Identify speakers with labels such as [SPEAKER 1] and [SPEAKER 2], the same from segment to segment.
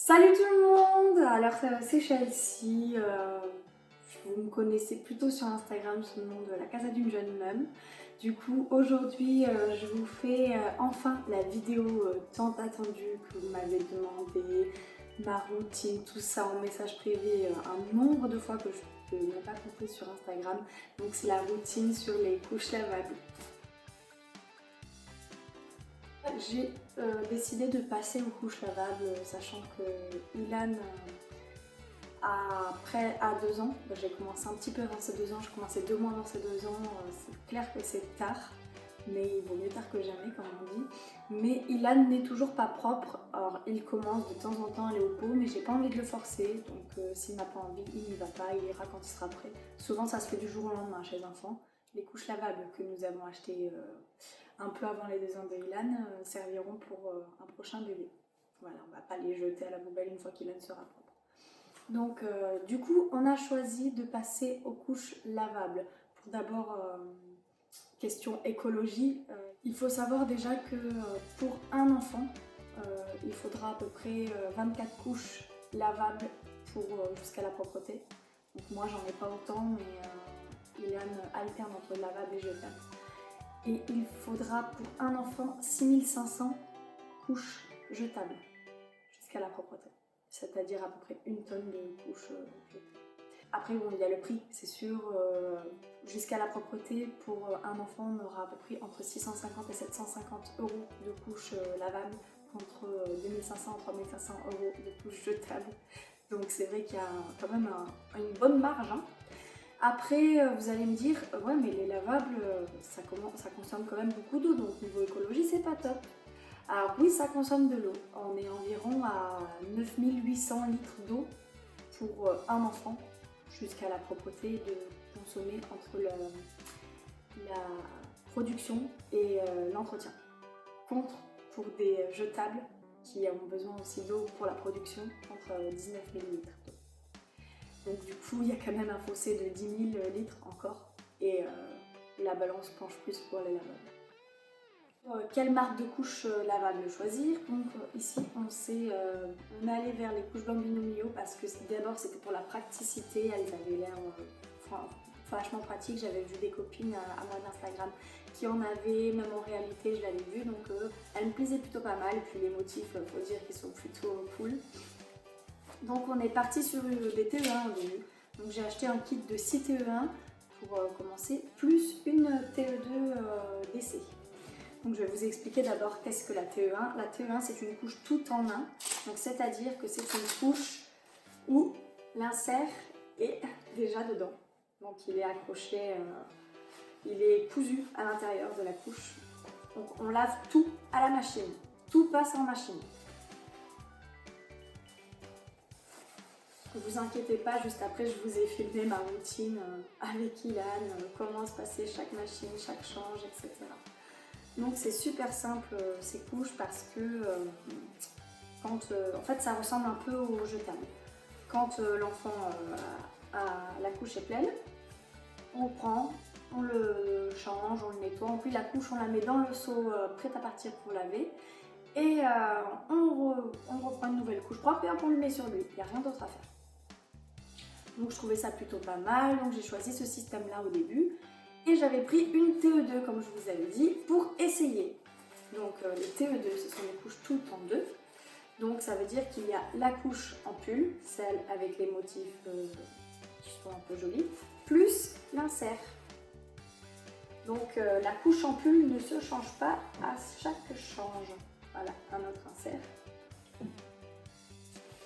[SPEAKER 1] Salut tout le monde! Alors c'est Chelsea, vous me connaissez plutôt sur Instagram sous le nom de la Casa d'une jeune meuf. Du coup aujourd'hui je vous fais enfin la vidéo tant attendue que vous m'avez demandé, ma routine, tout ça en message privé un nombre de fois que je peux ne pas compter sur Instagram. Donc c'est la routine sur les couches lavables. J'ai décidé de passer aux couches lavables, sachant que Ilan a 2 ans. J'ai commencé un petit peu avant ses 2 ans, j'ai commencé 2 mois avant ses 2 ans, c'est clair que c'est tard, mais il vaut mieux tard que jamais comme on dit. Mais Ilan n'est toujours pas propre, alors il commence de temps en temps à aller au pot, mais j'ai pas envie de le forcer, donc s'il n'a pas envie, il n'y va pas, il ira quand il sera prêt. Souvent ça se fait du jour au lendemain chez les enfants. Les couches lavables que nous avons achetées un peu avant les 2 ans de Ilan serviront pour un prochain bébé. Voilà, on va pas les jeter à la poubelle une fois qu'Ilan sera propre. Donc du coup on a choisi de passer aux couches lavables. Pour d'abord, question écologie, il faut savoir déjà que pour un enfant, il faudra à peu près 24 couches lavables pour jusqu'à la propreté. Donc moi j'en ai pas autant, mais Ilan alterne entre lavable et jetable. Et il faudra pour un enfant 6500 couches jetables jusqu'à la propreté. C'est-à-dire à peu près 1 tonne de couches jetées. Après bon, il y a le prix, c'est sûr, jusqu'à la propreté pour un enfant on aura à peu près entre 650 et 750 € de couches lavables contre 2500 à 3500 € de couches jetables. Donc c'est vrai qu'il y a quand même une bonne marge, hein. Après, vous allez me dire, ouais mais les lavables, ça consomme quand même beaucoup d'eau, donc niveau écologie c'est pas top. Alors oui, ça consomme de l'eau. On est environ à 9800 litres d'eau pour un enfant, jusqu'à la propreté de consommer entre la production et l'entretien. Contre, pour des jetables qui ont besoin aussi d'eau pour la production, entre 19 000 litres d'eau. Donc du coup, il y a quand même un fossé de 10 000 litres encore, et la balance penche plus pour les lavables. Quelle marque de couche lavable choisir? Donc ici on est allé vers les couches Bambino Mio parce que d'abord c'était pour la praticité, elles avaient l'air vachement pratiques. J'avais vu des copines à moi d'Instagram qui en avaient, même en réalité je l'avais vu, donc elles me plaisaient plutôt pas mal. Et puis les motifs, faut dire qu'ils sont plutôt cool. Donc on est parti sur des TE1 au début. Donc j'ai acheté un kit de 6 TE1 pour commencer, plus une TE2 d'essai. Donc je vais vous expliquer d'abord qu'est-ce que la TE1. La TE1 c'est une couche tout en un, donc c'est-à-dire que c'est une couche où l'insert est déjà dedans. Donc il est accroché, il est cousu à l'intérieur de la couche. Donc on lave tout à la machine, tout passe en machine. Ne vous inquiétez pas, juste après je vous ai filmé ma routine avec Ilan, comment se passait chaque machine, chaque change, etc. Donc c'est super simple ces couches parce que en fait ça ressemble un peu au jetable. Quand l'enfant la couche est pleine, on le prend, on le change, on le nettoie, puis la couche on la met dans le seau prête à partir pour laver et on reprend une nouvelle couche propre et on le met sur lui, il n'y a rien d'autre à faire. Donc je trouvais ça plutôt pas mal, donc j'ai choisi ce système là au début. Et j'avais pris une TE2 comme je vous avais dit pour essayer. Donc les TE2 ce sont des couches toutes en deux. Donc ça veut dire qu'il y a la couche en pull, celle avec les motifs qui sont un peu jolis, plus l'insert. Donc la couche en pull ne se change pas à chaque change. Voilà, un autre insert.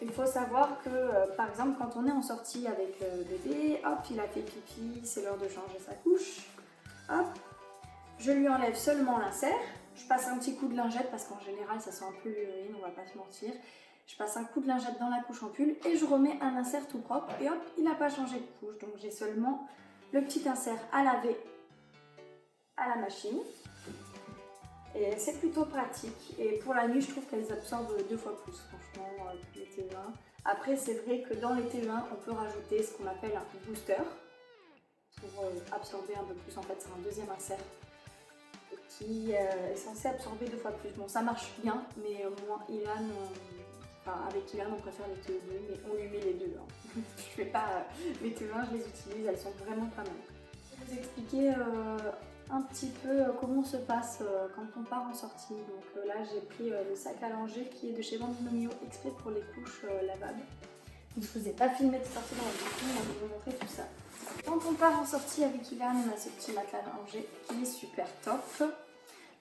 [SPEAKER 1] Il faut savoir que, par exemple, quand on est en sortie avec bébé, hop, il a fait pipi, c'est l'heure de changer sa couche. Hop, je lui enlève seulement l'insert. Je passe un petit coup de lingette parce qu'en général, ça sent un peu l'urine, on va pas se mentir. Je passe un coup de lingette dans la couche en pull et je remets un insert tout propre. Et hop, il n'a pas changé de couche. Donc j'ai seulement le petit insert à laver à la machine. Et c'est plutôt pratique. Et pour la nuit, je trouve qu'elles absorbent 2 fois plus, franchement, que les TE1. Après, c'est vrai que dans les TE1, on peut rajouter ce qu'on appelle un booster pour absorber un peu plus. En fait, c'est un deuxième insert qui est censé absorber 2 fois plus. Bon, ça marche bien, mais moi, Ilan, Enfin, avec Ilan, on préfère les TE2, mais on lui met les deux. Hein. Je fais pas les TE1, je les utilise, elles sont vraiment pas mal. Je vais vous expliquer un petit peu comment se passe quand on part en sortie. Donc là, j'ai pris le sac à langer qui est de chez Bambino Mio, exprès pour les couches lavables. Je vous ai pas filmé de sortie dans la vidéo, mais je vais vous montrer tout ça. Quand on part en sortie avec Ilan, on a ce petit matelas à langer qui est super top.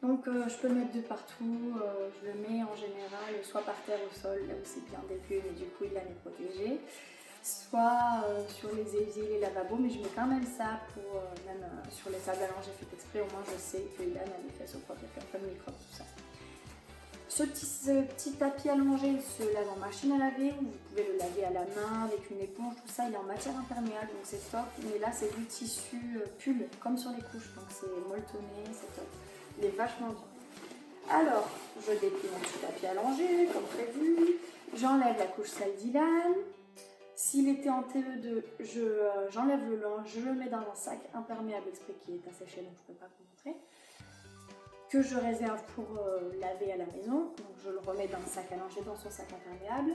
[SPEAKER 1] Donc je peux le mettre de partout, je le mets en général soit par terre au sol, là où c'est bien dégueu, mais du coup Ilan est protégé, soit sur les éviers, les lavabos, mais je mets quand même ça pour, même sur les tables à langer fait exprès, au moins je sais que Ilan a les fesses au propre, il n'y a pas de microbes, tout ça. Ce petit tapis allongé, il se lave en machine à laver, ou vous pouvez le laver à la main avec une éponge, tout ça, il est en matière imperméable, donc c'est top, mais là c'est du tissu pull, comme sur les couches, donc c'est molletonné, c'est top. Il est vachement bien. Alors, je déplie mon petit tapis allongé, comme prévu. J'enlève la couche sale d'Ilan. S'il était en TE2, j'enlève le linge, je le mets dans un sac imperméable exprès qui est asséché, donc je ne peux pas vous montrer. Que je réserve pour laver à la maison. Donc je le remets dans le sac à langer, dans son sac imperméable.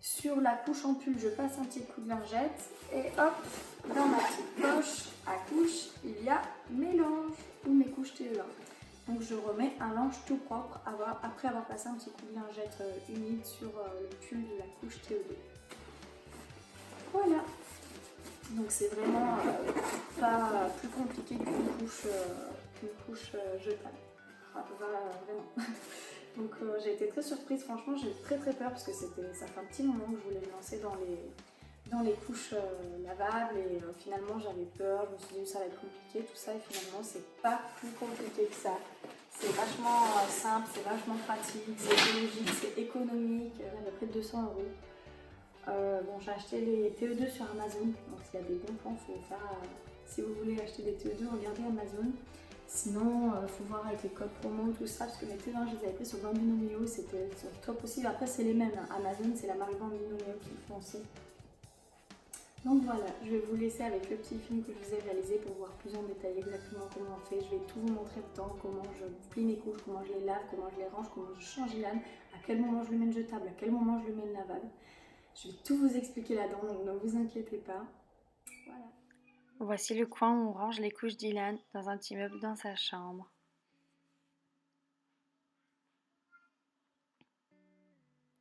[SPEAKER 1] Sur la couche en pull, je passe un petit coup de lingette. Et hop, dans ma petite poche à couche, il y a mes langes ou mes couches TE1. Donc je remets un linge tout propre après avoir passé un petit coup de lingette humide sur le pull de la couche TE2. Voilà. Donc c'est vraiment pas plus compliqué qu'une couche jetable. Enfin, vraiment. Donc j'ai été très surprise, franchement j'ai eu très peur parce que ça fait un petit moment que je voulais me lancer dans les couches lavables et finalement j'avais peur, je me suis dit que ça va être compliqué tout ça et finalement c'est pas plus compliqué que ça. C'est vachement simple, c'est vachement pratique, c'est écologique, c'est économique, à près de 200 €. Bon, j'ai acheté les TE2 sur Amazon, donc s'il y a des bons plans, faut faire, si vous voulez acheter des TE2, regardez Amazon. Sinon, il faut voir avec les codes promo, tout ça, parce que mes TE1, je les avais pris sur Bambino Mio, c'était top aussi. Après, c'est les mêmes, hein. Amazon, c'est la marque Bambino Mio qui le font aussi. Donc voilà, je vais vous laisser avec le petit film que je vous ai réalisé pour voir plus en détail exactement comment on fait. Je vais tout vous montrer dedans, comment je plie mes couches, comment je les lave, comment je les range, comment je change Ilan, à quel moment je le mets jetable, à quel moment je le mets lavable. Je vais tout vous expliquer là-dedans, donc ne vous inquiétez pas. Voilà.
[SPEAKER 2] Voici le coin où on range les couches d'Ilan dans un petit meuble dans sa chambre.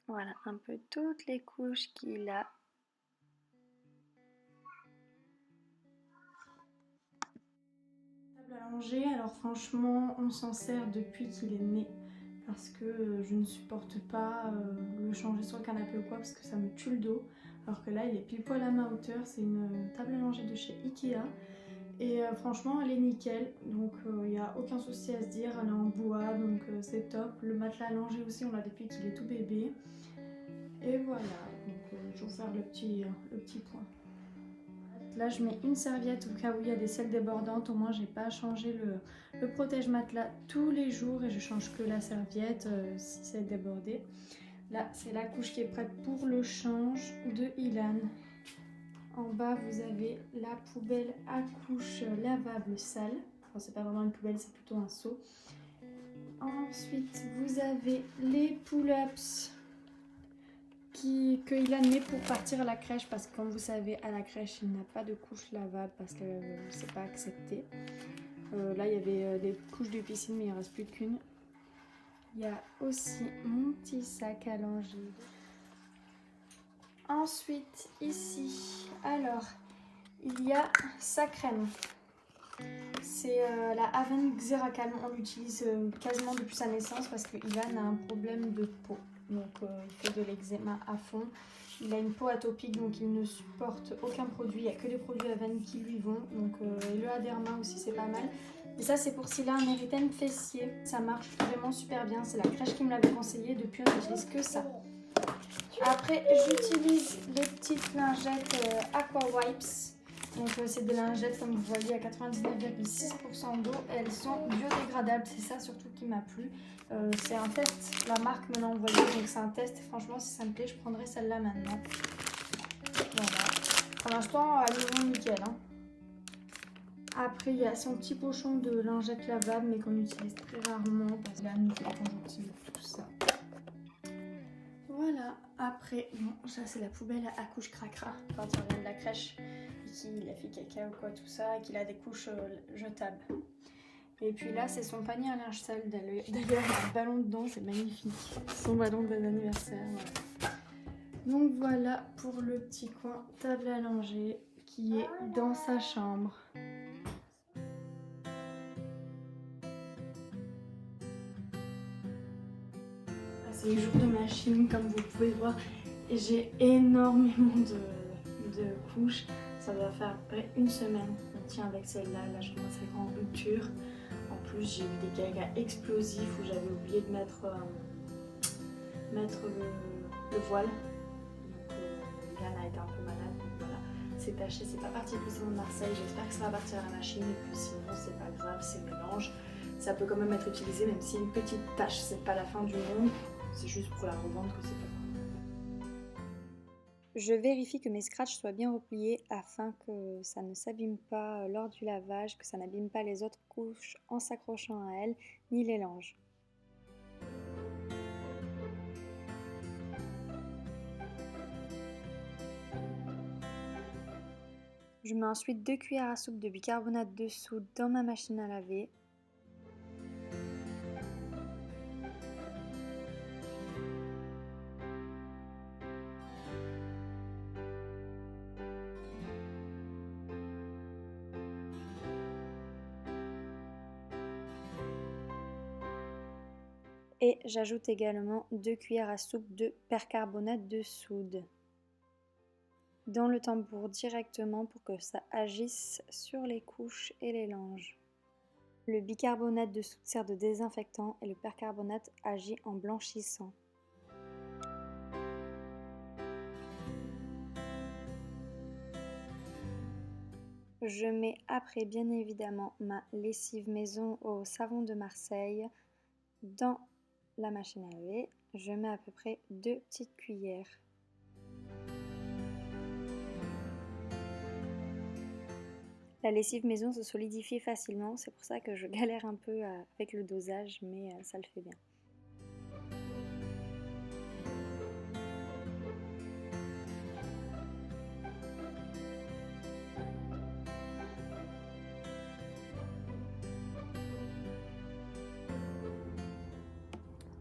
[SPEAKER 2] Voilà un peu toutes les couches qu'il a.
[SPEAKER 1] Table à langer, alors franchement, on s'en sert depuis qu'il est né. Parce que je ne supporte pas le changer sur le canapé ou quoi parce que ça me tue le dos. Alors que là il est pile poil à ma hauteur, c'est une table à langer de chez Ikea. Et franchement elle est nickel, donc il n'y a aucun souci à se dire, elle est en bois donc c'est top. Le matelas à langer aussi on l'a depuis qu'il est tout bébé. Et voilà, donc je vais vous faire le petit point. Là je mets une serviette au cas où il y a des selles débordantes, au moins j'ai pas à changer le protège-matelas tous les jours et je change que la serviette si c'est débordé. Là c'est la couche qui est prête pour le change de Ilan. En bas vous avez la poubelle à couche lavable sale. Enfin c'est pas vraiment une poubelle, c'est plutôt un seau. Ensuite vous avez les pull-ups que Ilan met pour partir à la crèche parce que comme vous savez à la crèche il n'a pas de couche lavable parce que c'est pas accepté. Là il y avait des couches de piscine mais il ne reste plus qu'une. Il y a aussi mon petit sac à langer. Ensuite ici, alors il y a sa crème. C'est la Aven Xeracalm, on l'utilise quasiment depuis sa naissance parce que Ilan a un problème de peau. Donc il fait de l'eczéma à fond. Il a une peau atopique donc il ne supporte aucun produit. Il n'y a que des produits Aven qui lui vont. Donc le Aderma aussi c'est pas mal. Et ça c'est pour s'il a un érythème fessier. Ça marche vraiment super bien. C'est la crèche qui me l'avait conseillé. Depuis on n'utilise que ça. Après j'utilise les petites lingettes Aqua Wipes. Donc c'est des lingettes comme vous voyez à 99,6% d'eau. Elles sont biodégradables, c'est ça surtout qui m'a plu. C'est un test, la marque me l'a envoyé, donc c'est un test. Franchement si ça me plaît, je prendrai celle-là maintenant. Voilà. Pour l'instant, elles vont nickel. Hein. Après il y a son petit pochon de lingettes lavables, mais qu'on utilise très rarement parce que là nous fait conjonctive, tout ça. Voilà. après, bon, ça c'est la poubelle à couches cracra quand il revient de la crèche et qu'il a fait caca ou quoi, tout ça, et qu'il a des couches jetables. Et puis là, c'est son panier à linge sale. D'ailleurs, il y a un ballon dedans, c'est magnifique. Son ballon d'anniversaire. Voilà. Donc voilà pour le petit coin table à langer qui est dans sa chambre. C'est les jours de machine, comme vous pouvez voir. Et j'ai énormément de couches. Ça va faire à peu près une semaine qu'on tient avec celle-là. Là, je commence à être en rupture. En plus, j'ai eu des gagas explosifs où j'avais oublié de mettre le voile. Donc, Yann a été un peu malade. Donc voilà, c'est taché. C'est pas parti précisément de Marseille. J'espère que ça va partir à la machine. Et puis sinon, c'est pas grave, c'est le mélange. Ça peut quand même être utilisé, même si une petite tache, c'est pas la fin du monde. C'est juste pour la revendre que c'est pas grave.
[SPEAKER 2] Je vérifie que mes scratchs soient bien repliés afin que ça ne s'abîme pas lors du lavage, que ça n'abîme pas les autres couches en s'accrochant à elles, ni les langes. Je mets ensuite 2 cuillères à soupe de bicarbonate de soude dans ma machine à laver. Et j'ajoute également 2 cuillères à soupe de percarbonate de soude dans le tambour directement pour que ça agisse sur les couches et les langes. Le bicarbonate de soude sert de désinfectant et le percarbonate agit en blanchissant. Je mets après bien évidemment ma lessive maison au savon de Marseille dans la machine à laver. Je mets à peu près 2 petites cuillères. La lessive maison se solidifie facilement, c'est pour ça que je galère un peu avec le dosage, mais ça le fait bien.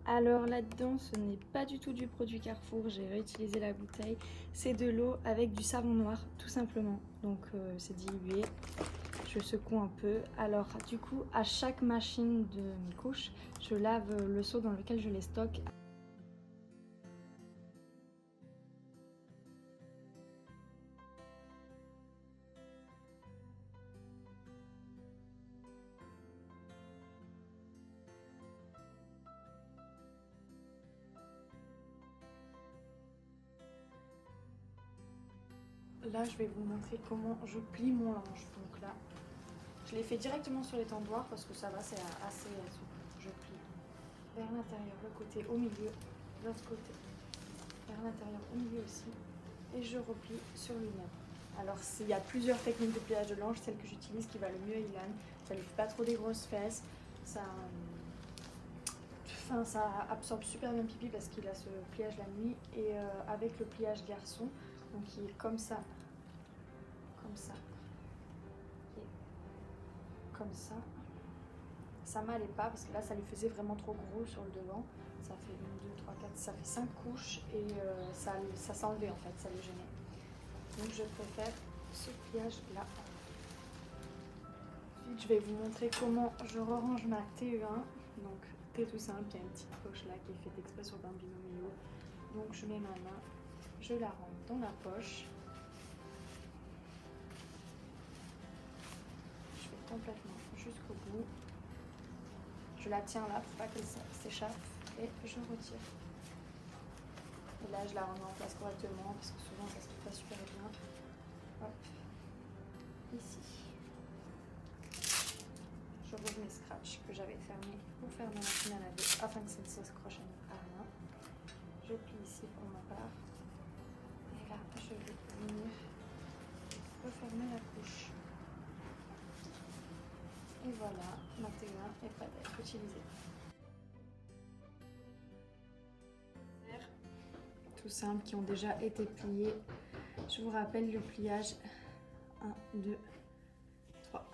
[SPEAKER 2] Alors là-dedans, ce n'est pas du tout du produit Carrefour, j'ai réutilisé la bouteille. C'est de l'eau avec du savon noir, tout simplement. Donc c'est dilué. Je secoue un peu. Alors du coup, à chaque machine de mes couches, je lave le seau dans lequel je les stocke. Là, je vais vous montrer comment je plie mon linge. Donc là, je l'ai fait directement sur les tendoirs parce que ça va, c'est assez souple. Je plie vers l'intérieur, le côté au milieu, l'autre côté, vers l'intérieur, au milieu aussi. Et je replie sur lui-même. Alors, il y a plusieurs techniques de pliage de linge. Celle que j'utilise qui va le mieux, Ilan. Ça ne lui fait pas trop des grosses fesses. Ça absorbe super bien pipi parce qu'il a ce pliage la nuit. Et avec le pliage garçon, donc il est comme ça, comme ça. Ça m'allait pas parce que là ça lui faisait vraiment trop gros sur le devant. Ça fait 1, 2, 3, 4, ça fait 5 couches et ça s'enlevait en fait, ça le gênait. Donc je préfère ce pliage là. Ensuite je vais vous montrer comment je range ma TE1. Donc T tout simple, il y a une petite poche là qui est faite exprès sur Bambino Mio. Donc je mets ma main, je la rentre dans la poche. Je fais complètement jusqu'au bout. Je la tiens là pour pas qu'elle s'échappe et je retire. Et là je la remets en place correctement parce que souvent ça se fait pas super bien. Hop, ici. Je rouvre mes scratchs que j'avais fermés pour faire ma machine à laver afin que ça ne s'accroche à rien. Je plie ici pour ma part. Et là je vais venir refermer la couche. Et voilà, ma TE1 est prête à être utilisée. tout simples qui ont déjà été pliés. Je vous rappelle le pliage 1, 2, 3,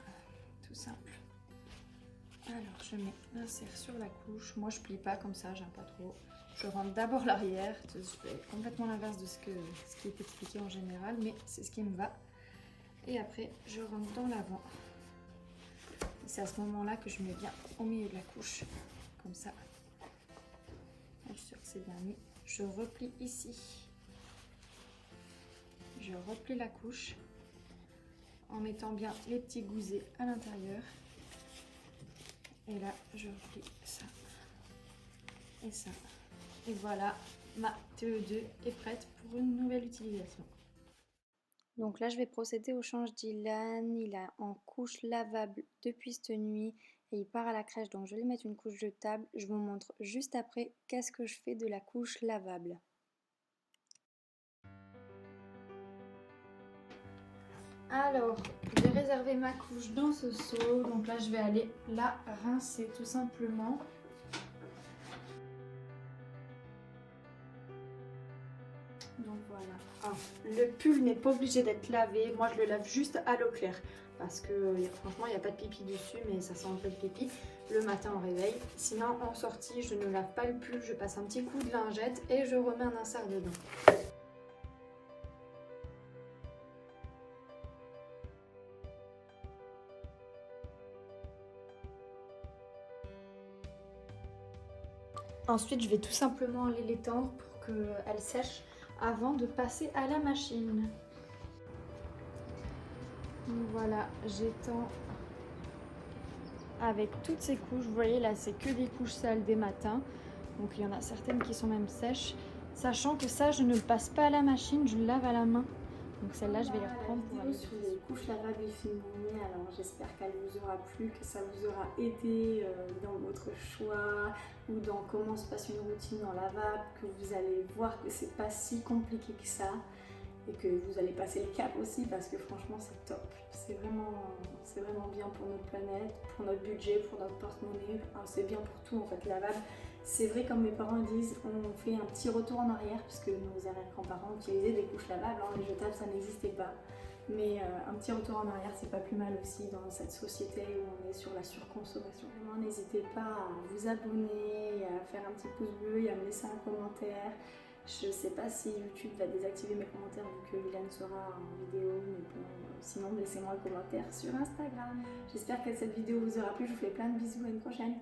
[SPEAKER 2] tout simple. Alors je mets l'insert sur la couche. Moi je plie pas comme ça, j'aime pas trop. Je rentre d'abord l'arrière, je fais complètement l'inverse de ce qui est expliqué en général, mais c'est ce qui me va. Et après je rentre dans l'avant. C'est à ce moment-là que je mets bien au milieu de la couche, comme ça. Je suis sûre que c'est bien mis. Je replie ici. Je replie la couche en mettant bien les petits gousets à l'intérieur. Et là, je replie ça et ça. Et voilà, ma TE2 est prête pour une nouvelle utilisation. Donc là, je vais procéder au change d'Ilan. Il est en couche lavable depuis cette nuit et il part à la crèche. Donc je vais lui mettre une couche jetable. Je vous montre juste après qu'est-ce que je fais de la couche lavable. Alors, j'ai réservé ma couche dans ce seau. Donc là, je vais aller la rincer tout simplement. Donc voilà. Ah, le pull n'est pas obligé d'être lavé. Moi, je le lave juste à l'eau claire. Parce que franchement, il n'y a pas de pipi dessus, mais ça sent un peu le pipi le matin au réveil. Sinon, en sortie, je ne lave pas le pull. Je passe un petit coup de lingette et je remets un insert dedans. Ensuite, je vais tout simplement aller l'étendre pour qu'elle sèche avant de passer à la machine. Donc voilà, j'étends avec toutes ces couches. Vous voyez là, c'est que des couches sales des matins. Donc il y en a certaines qui sont même sèches. Sachant que ça, je ne le passe pas à la machine, je le lave à la main. Donc celle-là, je vais les reprendre pour aller
[SPEAKER 1] sur les couches lavables est finie. Alors j'espère qu'elle vous aura plu, que ça vous aura aidé dans votre choix ou dans comment se passe une routine en lavable, que vous allez voir que c'est pas si compliqué que ça et que vous allez passer le cap aussi parce que franchement c'est top. C'est vraiment bien pour notre planète, pour notre budget, pour notre porte-monnaie. Enfin, c'est bien pour tout en fait, lavable. C'est vrai, comme mes parents disent, on fait un petit retour en arrière puisque nos arrière-grands-parents utilisaient des couches lavables, les jetables ça n'existait pas. Mais un petit retour en arrière c'est pas plus mal aussi dans cette société où on est sur la surconsommation. Vraiment n'hésitez pas à vous abonner, à faire un petit pouce bleu et à me laisser un commentaire. Je sais pas si YouTube va désactiver mes commentaires vu que Ilan sera en vidéo, mais bon, sinon laissez-moi un commentaire sur Instagram. J'espère que cette vidéo vous aura plu, je vous fais plein de bisous, à une prochaine.